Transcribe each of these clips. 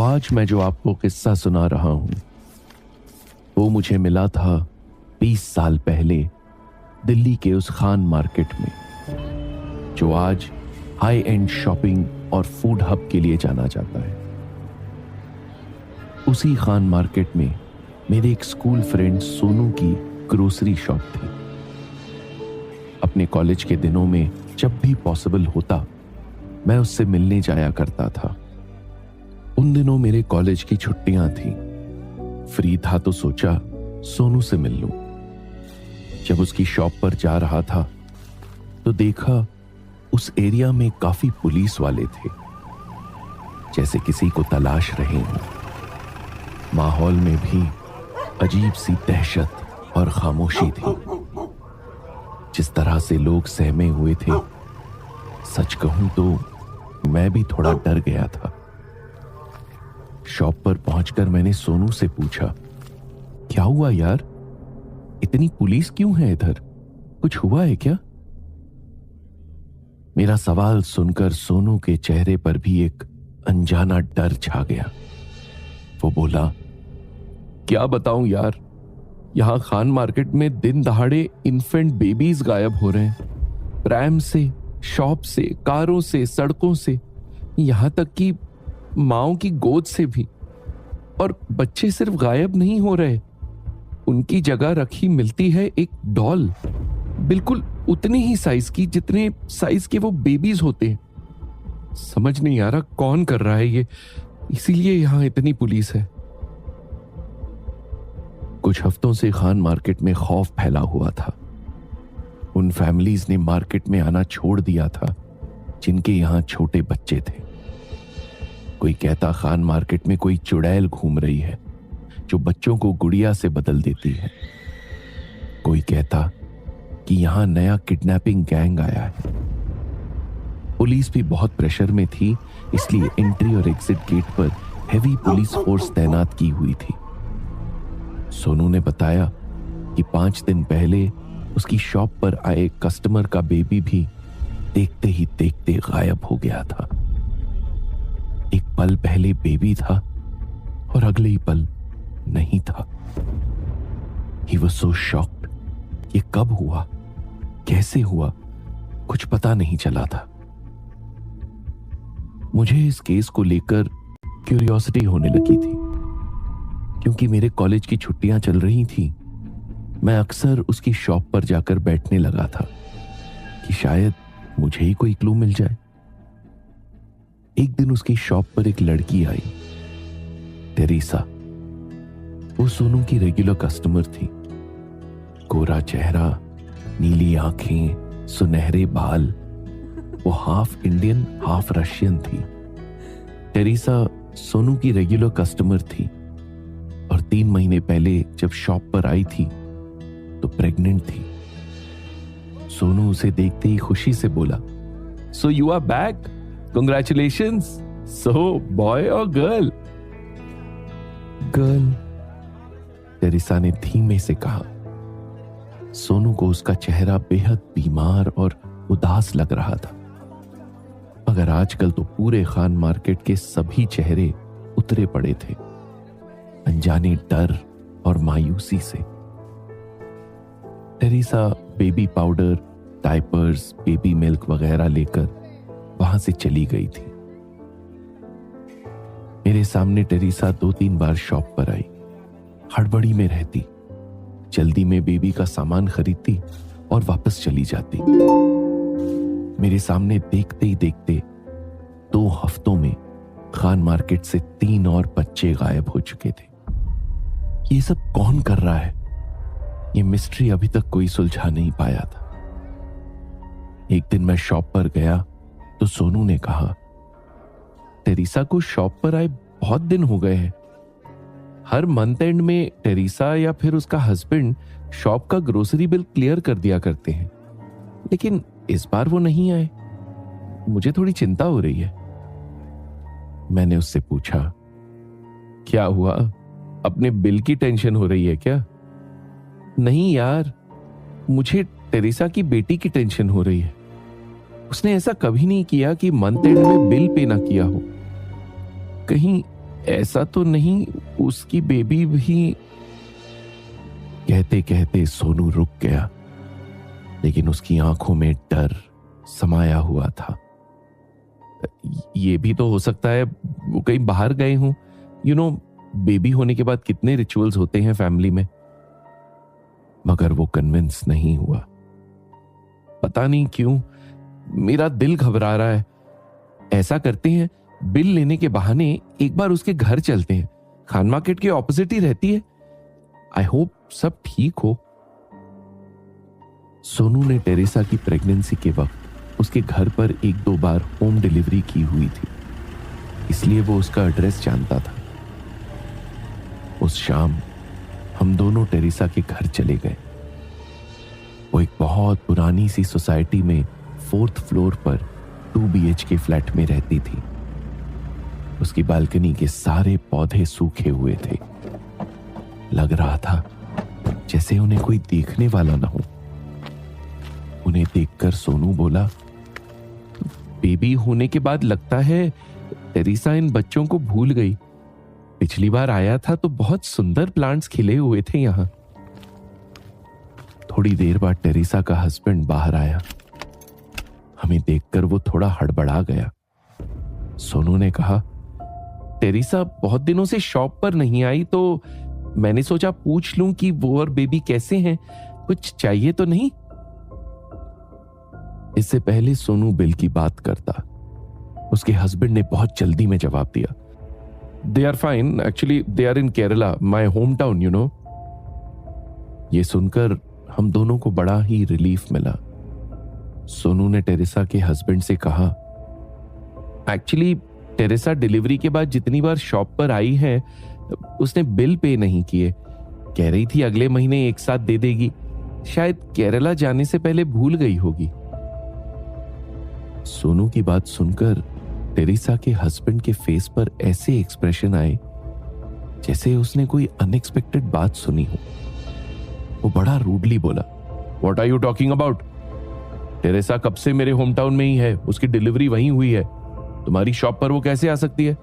आज मैं जो आपको किस्सा सुना रहा हूं वो मुझे मिला था 20 साल पहले दिल्ली के उस खान मार्केट में जो आज हाई एंड शॉपिंग और फूड हब के लिए जाना जाता है। उसी खान मार्केट में मेरे एक स्कूल फ्रेंड सोनू की ग्रोसरी शॉप थी। अपने कॉलेज के दिनों में जब भी पॉसिबल होता मैं उससे मिलने जाया करता था। उन दिनों मेरे कॉलेज की छुट्टियां थी, फ्री था तो सोचा सोनू से मिल लूं। जब उसकी शॉप पर जा रहा था तो देखा उस एरिया में काफी पुलिस वाले थे, जैसे किसी को तलाश रहे हों। माहौल में भी अजीब सी दहशत और खामोशी थी। जिस तरह से लोग सहमे हुए थे, सच कहूं तो मैं भी थोड़ा डर गया था। शॉप पर पहुंचकर मैंने सोनू से पूछा, क्या हुआ यार, इतनी पुलिस क्यों है इधर, कुछ हुआ है क्या? मेरा सवाल सुनकर सोनू के चेहरे पर भी एक अनजाना डर छा गया। वो बोला, क्या बताऊं यार, यहां खान मार्केट में दिन दहाड़े इन्फेंट बेबीज गायब हो रहे हैं। प्रैम से, शॉप से, कारों से, सड़कों से, यहां तक कि माओ की गोद से भी। और बच्चे सिर्फ गायब नहीं हो रहे, उनकी जगह रखी मिलती है एक डॉल, बिल्कुल उतने ही साइज की जितने साइज के वो बेबीज होते हैं। समझ नहीं आ रहा कौन कर रहा है ये, इसीलिए यहां इतनी पुलिस है। कुछ हफ्तों से खान मार्केट में खौफ फैला हुआ था। उन फैमिलीज ने मार्केट में आना छोड़ दिया था जिनके यहां छोटे बच्चे थे। कोई कहता खान मार्केट में कोई चुड़ैल घूम रही है जो बच्चों को गुड़िया से बदल देती है। कोई कहता कि यहां नया किडनैपिंग गैंग आया है। पुलिस भी बहुत प्रेशर में थी, इसलिए एंट्री और एग्जिट गेट पर हेवी पुलिस फोर्स तैनात की हुई थी। सोनू ने बताया कि 5 दिन पहले उसकी शॉप पर आए कस्टमर का बेबी भी देखते ही देखते गायब हो गया था। एक पल पहले बेबी था और अगले ही पल नहीं था। He was so shocked। ये कब हुआ, कैसे हुआ, कुछ पता नहीं चला था। मुझे इस केस को लेकर क्यूरियोसिटी होने लगी थी। क्योंकि मेरे कॉलेज की छुट्टियां चल रही थी, मैं अक्सर उसकी शॉप पर जाकर बैठने लगा था कि शायद मुझे ही कोई क्लू मिल जाए। एक दिन उसकी शॉप पर एक लड़की आई, टेरेसा। वो सोनू की रेगुलर कस्टमर थी। गोरा चेहरा, नीली आंखें, सुनहरे बाल। वो हाफ इंडियन हाफ रशियन थी। टेरेसा सोनू की रेगुलर कस्टमर थी और 3 महीने पहले जब शॉप पर आई थी तो प्रेग्नेंट थी। सोनू उसे देखते ही खुशी से बोला, so you are back, congratulations. So boy और गर्ल? गर्ल, टेरेसा ने धीमे से कहा। सोनू को उसका चेहरा बेहद बीमार और उदास लग रहा था, मगर आजकल तो पूरे खान मार्केट के सभी चेहरे उतरे पड़े थे, अनजाने डर और मायूसी से। Teresa baby powder, diapers, baby milk वगैरह लेकर वहां से चली गई थी। मेरे सामने टेरेसा 2-3 बार शॉप पर आई। हड़बड़ी में रहती, जल्दी में बेबी का सामान खरीदती और वापस चली जाती। मेरे सामने देखते ही देखते 2 हफ्तों में खान मार्केट से 3 और बच्चे गायब हो चुके थे। ये सब कौन कर रहा है, ये मिस्ट्री अभी तक कोई सुलझा नहीं पाया था। एक दिन मैं शॉप पर गया तो सोनू ने कहा, टेरेसा को शॉप पर आए बहुत दिन हो गए हैं। हर मंथ एंड में टेरेसा या फिर उसका हस्बैंड शॉप का ग्रोसरी बिल क्लियर कर दिया करते हैं, लेकिन इस बार वो नहीं आए। मुझे थोड़ी चिंता हो रही है। मैंने उससे पूछा, क्या हुआ, अपने बिल की टेंशन हो रही है क्या? नहीं यार, मुझे टेरेसा की बेटी की टेंशन हो रही है। उसने ऐसा कभी नहीं किया कि मंथ एंड में बिल पे ना किया हो। कहीं ऐसा तो नहीं, उसकी बेबी भी। कहते कहते सोनू रुक गया, लेकिन उसकी आंखों में डर समाया हुआ था। ये भी तो हो सकता है वो कहीं बाहर गए हों। बेबी होने के बाद कितने रिचुअल्स होते हैं फैमिली में। मगर वो कन्विंस नहीं हुआ। पता नहीं क्यों मेरा दिल घबरा रहा है। ऐसा करते हैं, बिल लेने के बहाने एक बार उसके घर चलते हैं। खान मार्केट के ऑपोजिट ही रहती है। आई होप सब ठीक हो। सोनू ने टेरेसा की प्रेगनेंसी के वक्त उसके घर पर 1-2 बार होम डिलीवरी की हुई थी, इसलिए वो उसका एड्रेस जानता था। उस शाम हम दोनों टेरेसा के घर चले गए। वो एक बहुत पुरानी सी सोसाइटी में 4th फ्लोर पर 2 BHK फ्लैट में रहती थी। उसकी बालकनी के सारे पौधे सूखे हुए थे। लग रहा था जैसे उन्हें कोई देखने वाला ना हो। उन्हें देखकर सोनू बोला, बेबी होने के बाद लगता है टेरेसा इन बच्चों को भूल गई। पिछली बार आया था तो बहुत सुंदर प्लांट्स खिले हुए थे यहां। थोड़ी देर बाद टेरेसा का हस्बैंड बाहर आया। हमें देखकर वो थोड़ा हड़बड़ा गया। सोनू ने कहा, टेरेसा बहुत दिनों से शॉप पर नहीं आई, तो मैंने सोचा पूछ लूं कि वो और बेबी कैसे हैं, कुछ चाहिए तो नहीं। इससे पहले सोनू बिल की बात करता, उसके हस्बैंड ने बहुत जल्दी में जवाब दिया, they are fine, actually they are in Kerala, my home town, you know. ये सुनकर हम दोनों को बड़ा ही रिलीफ मिला। सोनू ने टेरेसा के हस्बैंड से कहा, एक्चुअली टेरेसा डिलीवरी के बाद जितनी बार शॉप पर आई है उसने बिल पे नहीं किए। कह रही थी अगले महीने एक साथ दे देगी। शायद केरला जाने से पहले भूल गई होगी। सोनू की बात सुनकर टेरेसा के हस्बैंड के फेस पर ऐसे एक्सप्रेशन आए जैसे उसने कोई अनएक्सपेक्टेड बात सुनी हो। वो बड़ा रूडली बोला, what are you talking about? Teresa कब से मेरे होम टाउन में ही है, उसकी डिलीवरी वहीं हुई है। तुम्हारी शॉप पर वो कैसे आ सकती है?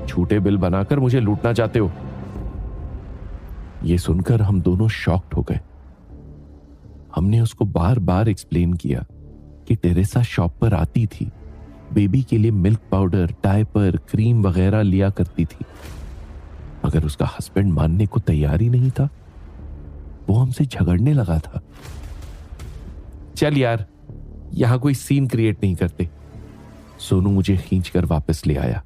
झूठे बिल बनाकर मुझे लूटना चाहते हो। ये सुनकर हम दोनों शॉक्ड हो गए। हमने उसको बार बार एक्सप्लेन किया कि टेरेसा शॉप पर आती थी, बेबी के लिए मिल्क पाउडर, डायपर, क्रीम वगैरह लिया करती थी, मगर उसका हस्बैंड मानने को तैयार ही नहीं था। वो हमसे झगड़ने लगा था। चल यार, यहां कोई सीन क्रिएट नहीं करते। सोनू मुझे खींचकर वापस ले आया।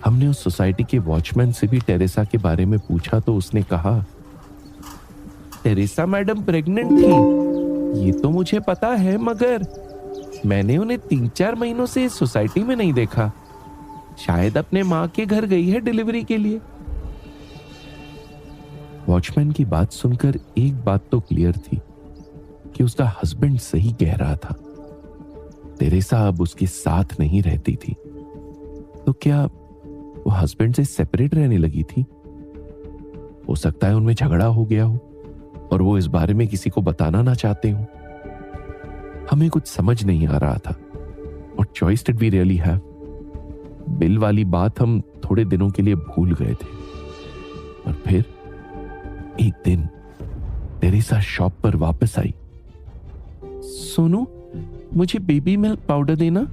हमने उस सोसाइटी के वॉचमैन से भी टेरेसा के बारे में पूछा तो उसने कहा, टेरेसा मैडम प्रेग्नेंट थी, ये तो मुझे पता है, मगर मैंने उन्हें 3-4 महीनों से इस सोसाइटी में नहीं देखा। शायद अपने मां के घर गई है डिलीवरी के लिए। वॉचमैन की बात सुनकर एक बात तो क्लियर थी कि उसका हस्बैंड सही कह रहा था। टेरेसा अब उसके साथ नहीं रहती थी। तो क्या वो हस्बैंड से सेपरेट रहने लगी थी? हो सकता है उनमें झगड़ा हो गया हो और वो इस बारे में किसी को बताना ना चाहते हो। हमें कुछ समझ नहीं आ रहा था। और choice did we really have? Bill वाली बात हम थोड़े दिनों के लिए भूल गए थे। और फिर एक दिन टेरेसा शॉप पर वापस आई। सोनू, मुझे बेबी मिल्क पाउडर देना।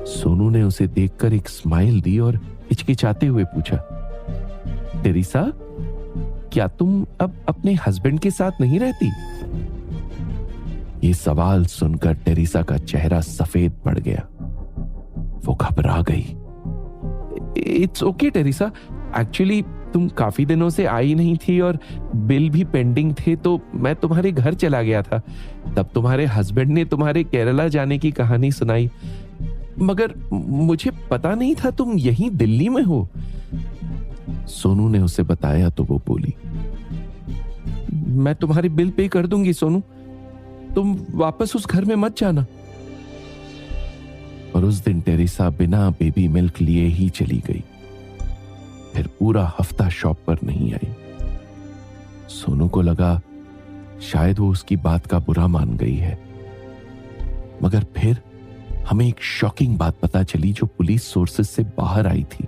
सोनू ने उसे देखकर एक स्माइल दी और हिचकिचाते हुए पूछा, टेरेसा, क्या तुम अब अपने हस्बैंड के साथ नहीं रहती? ये सवाल सुनकर टेरेसा का चेहरा सफेद पड़ गया। वो घबरा गई। इट्स ओके टेरेसा, एक्चुअली तुम काफी दिनों से आई नहीं थी और बिल भी पेंडिंग थे, तो मैं तुम्हारे घर चला गया था। तब तुम्हारे हस्बैंड ने तुम्हारे केरला जाने की कहानी सुनाई, मगर मुझे पता नहीं था तुम यहीं दिल्ली में हो। सोनू ने उसे बताया तो वो बोली, मैं तुम्हारी बिल पे कर दूंगी सोनू, तुम वापस उस घर में मत जाना। और उस दिन टेरेसा बिना बेबी मिल्क लिए ही चली गई। फिर पूरा हफ्ता शॉप पर नहीं आई। सोनू को लगा शायद वो उसकी बात का बुरा मान गई है, मगर फिर हमें एक शॉकिंग बात पता चली जो पुलिस सोर्सेस से बाहर आई थी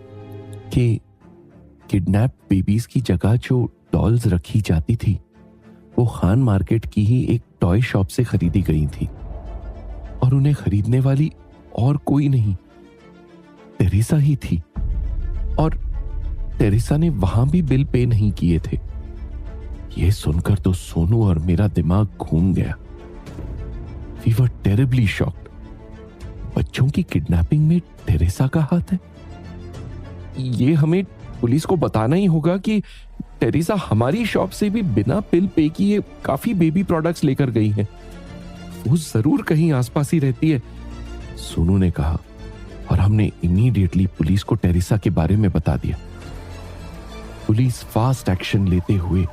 कि किडनैप बेबीज की जगह जो डॉल्स रखी जाती थी वो खान मार्केट की ही एक टॉय शॉप से खरीदी गई थी और उन्हें खरीदने वाली और कोई नहीं, टेरेसा ही थी। और टेरेसा ने वहां भी बिल पे नहीं किए थे। यह सुनकर तो सोनू और मेरा दिमाग घूम गया। We were terribly shocked. बच्चों की किडनैपिंग में टेरेसा का हाथ है? ये हमें पुलिस को बताना ही होगा कि टेरेसा हमारी शॉप से भी बिना बिल पे किए काफी बेबी प्रोडक्ट्स लेकर गई है। वो जरूर कहीं आसपास ही रहती है, सोनू ने कहा। और हमने इमीडिएटली पुलिस को टेरेसा के बारे में बता दिया। पुलिस फास्ट एक्शन लेते हुए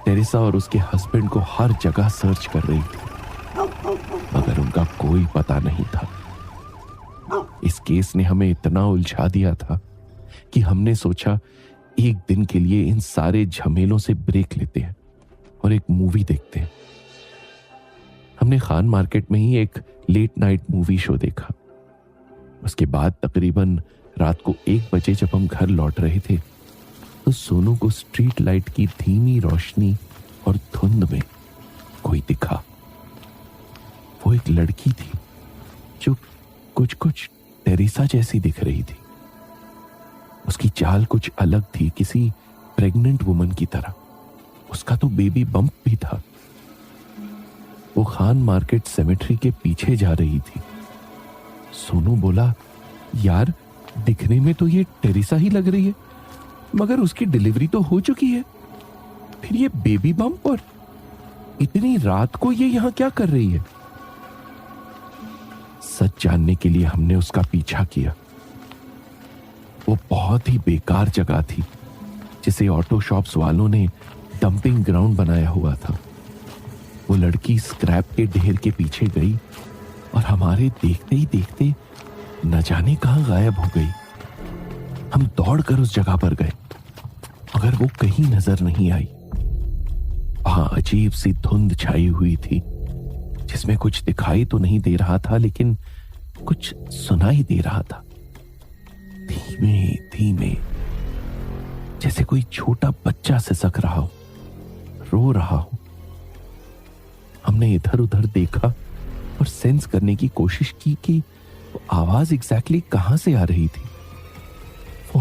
टेरेसा और उसके हस्बैंड को हर जगह सर्च कर रही थी, मगर उनका कोई पता नहीं था। इस केस ने हमें इतना उलझा दिया था कि हमने सोचा एक दिन के लिए इन सारे झमेलों से ब्रेक लेते हैं और एक मूवी देखते हैं। हमने खान मार्केट में ही एक लेट नाइट मूवी शो देखा। उसके बाद तकरीबन रात को 1 बजे जब हम घर लौट रहे थे तो सोनू को स्ट्रीट लाइट की धीमी रोशनी और धुंध में कोई दिखा। वो एक लड़की थी जो कुछ कुछ टेरेसा जैसी दिख रही थी। उसकी चाल कुछ अलग थी, किसी प्रेग्नेंट वुमन की तरह। उसका तो बेबी बम्प भी था। वो खान मार्केट सेमेट्री के पीछे जा रही थी। सोनू बोला, यार दिखने में तो ये टेरेसा ही लग रही है, मगर उसकी डिलीवरी तो हो चुकी है। फिर ये बेबी बम्प और इतनी रात को ये यहां क्या कर रही है? सच जानने के लिए हमने उसका पीछा किया। वो बहुत ही बेकार जगह थी जिसे ऑटो शॉप्स वालों ने डंपिंग ग्राउंड बनाया हुआ था। वो लड़की स्क्रैप के ढेर के पीछे गई और हमारे देखते ही देखते न जाने कहां गायब हो गई। हम दौड़कर उस जगह पर गए मगर वो कहीं नजर नहीं आई। वहां अजीब सी धुंध छाई हुई थी जिसमें कुछ दिखाई तो नहीं दे रहा था लेकिन कुछ सुनाई दे रहा था, धीमे धीमे, जैसे कोई छोटा बच्चा सिसक रहा हो, रो रहा हो। हमने इधर उधर देखा और सेंस करने की कोशिश की कि वो आवाज एग्जैक्टली कहां से आ रही थी। वो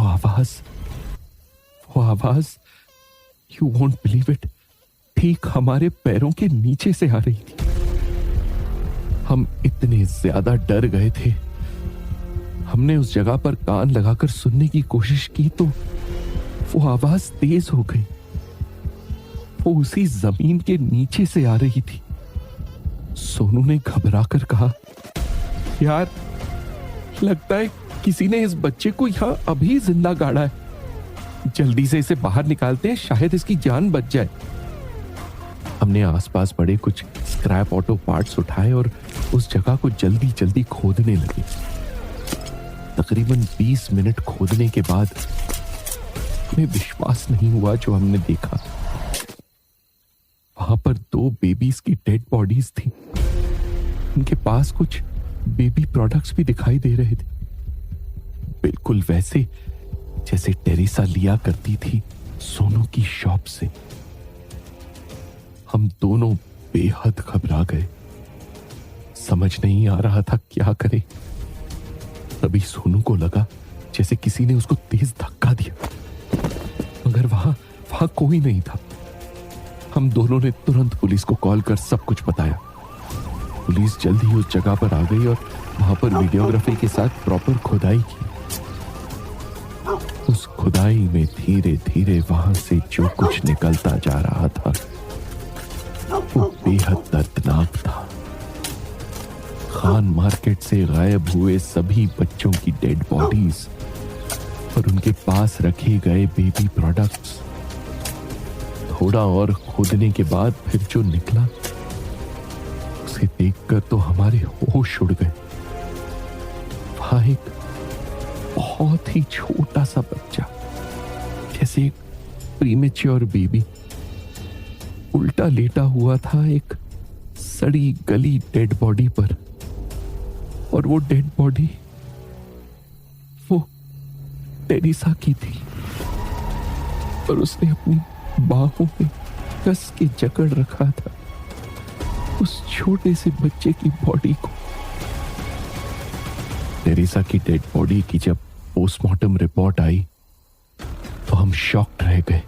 आवाज यू वोंट बिलीव इट, ठीक हमारे पैरों के नीचे से आ रही थी। हम इतने ज्यादा डर गए थे, हमने उस जगह पर कान लगाकर सुनने की कोशिश की तो वो आवाज तेज हो गई। वो उसी जमीन के नीचे से आ रही थी। सोनू ने घबराकर कहा, यार लगता है किसी ने इस बच्चे को यहां अभी जिंदा गाड़ा है। जल्दी से इसे बाहर निकालते हैं, शायद इसकी जान बच जाए। हमने आसपास पड़े कुछ स्क्रैप ऑटो पार्ट्स उठाए और उस जगह को जल्दी जल्दी खोदने लगे। तकरीबन 20 मिनट खोदने के बाद हमें विश्वास नहीं हुआ जो हमने देखा। वहां पर 2 बेबीज की डेड बॉडीज थी। उनके पास कुछ बेबी प्रोडक्ट्स भी दिखाई दे रहे थे, बिल्कुल वैसे जैसे टेरेसा लिया करती थी सोनू की शॉप से। हम दोनों बेहद घबरा गए, समझ नहीं आ रहा था क्या करें। तभी सोनू को लगा जैसे किसी ने उसको तेज धक्का दिया, मगर वहां कोई नहीं था। हम दोनों ने तुरंत पुलिस को कॉल कर सब कुछ बताया। पुलिस जल्द ही उस जगह पर आ गई और वहां पर वीडियोग्राफी के साथ प्रॉपर खुदाई की। उस खुदाई में धीरे धीरे वहां से जो कुछ निकलता जा रहा था वो बेहद दर्दनाक था। खान मार्केट से गायब हुए सभी बच्चों की डेड बॉडीज और उनके पास रखे गए बेबी प्रोडक्ट्स। थोड़ा और खोदने के बाद फिर जो निकला उसे देखकर तो हमारे होश उड़ गए। वहां एक बहुत ही छोटा सा बच्चा, जैसे एक प्रीमेच्योर बेबी, उल्टा लेटा हुआ था एक सड़ी गली डेड बॉडी पर। और वो डेड बॉडी वो टेरिसा की थी, और उसने अपनी बाहों में कस के जकड़ रखा था उस छोटे से बच्चे की बॉडी को। टेरिसा की डेड बॉडी की जब पोस्टमार्टम रिपोर्ट आई तो हम शॉक्ड रह गए।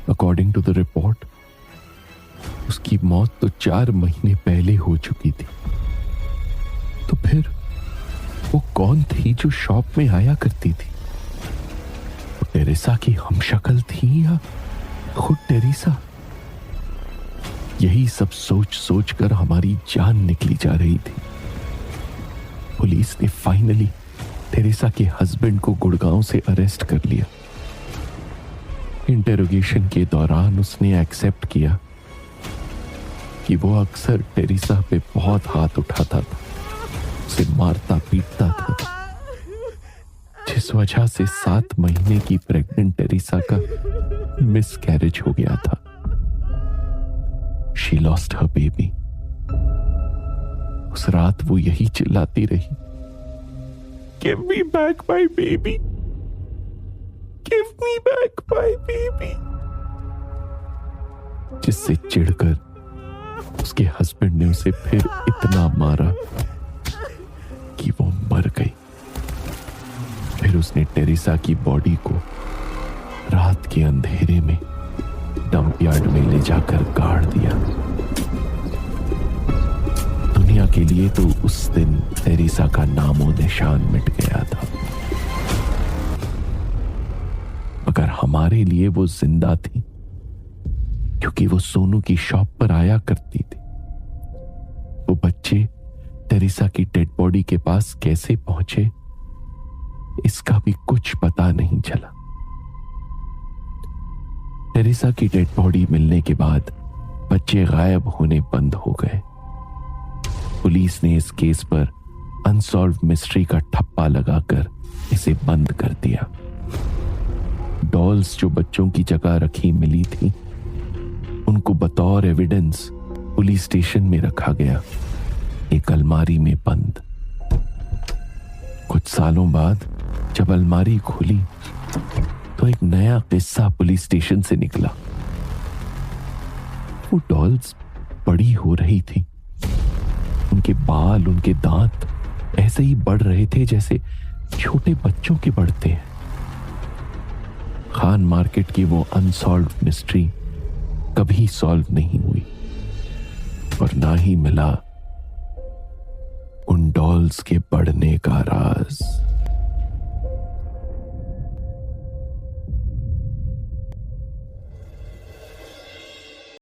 अकॉर्डिंग टू द रिपोर्ट, उसकी मौत तो 4 महीने पहले हो चुकी थी। तो फिर वो कौन थी जो शॉप में आया करती थी? वो टेरिसा की हमशक्ल थी या खुद टेरिसा? यही सब सोच सोच कर हमारी जान निकली जा रही थी। पुलिस ने फाइनली टेरिसा के हस्बैंड को गुड़गांव से अरेस्ट कर लिया। इंटेरोगेशन के दौरान उसने एक्सेप्ट किया कि वो अक्सर टेरिसा पे बहुत हाथ उठाता था, उसे मारता पीटता था, जिस वजह से 7 महीने की प्रेग्नेंट टेरिसा का मिसकैरेज हो गया था। She lost her baby. उस रात वो यही चिल्लाती रही, give me back my baby, give me back my baby, जिससे चिढ़कर उसके हस्बैंड ने उसे फिर इतना मारा कि वो मर गई। फिर उसने टेरिसा की बॉडी को रात के अंधेरे में डंप यार्ड में ले जाकर गाड़ दिया। दुनिया के लिए तो उस दिन टेरिसा का नामो निशान मिट गया था, मगर हमारे लिए वो जिंदा थी, क्योंकि वो सोनू की शॉप पर आया करती थी। वो बच्चे टेरिसा की डेड बॉडी के पास कैसे पहुंचे, इसका भी कुछ पता नहीं चला। टेरिसा की डेड बॉडी मिलने के बाद बच्चे गायब होने बंद हो गए। पुलिस ने इस केस पर अनसॉल्व्ड मिस्ट्री का ठप्पा लगाकर इसे बंद कर दिया। डॉल्स जो बच्चों की जगह रखी मिली थी, उनको बतौर एविडेंस पुलिस स्टेशन में रखा गया, एक अलमारी में बंद। कुछ सालों बाद जब अलमारी खुली तो एक नया किस्सा पुलिस स्टेशन से निकला। वो डॉल्स बड़ी हो रही थी, उनके बाल, उनके दांत ऐसे ही बढ़ रहे थे जैसे छोटे बच्चों के बढ़ते हैं। खान मार्केट की वो अनसॉल्व्ड मिस्ट्री कभी सॉल्व नहीं हुई, और ना ही मिला उन डॉल्स के बढ़ने का राज।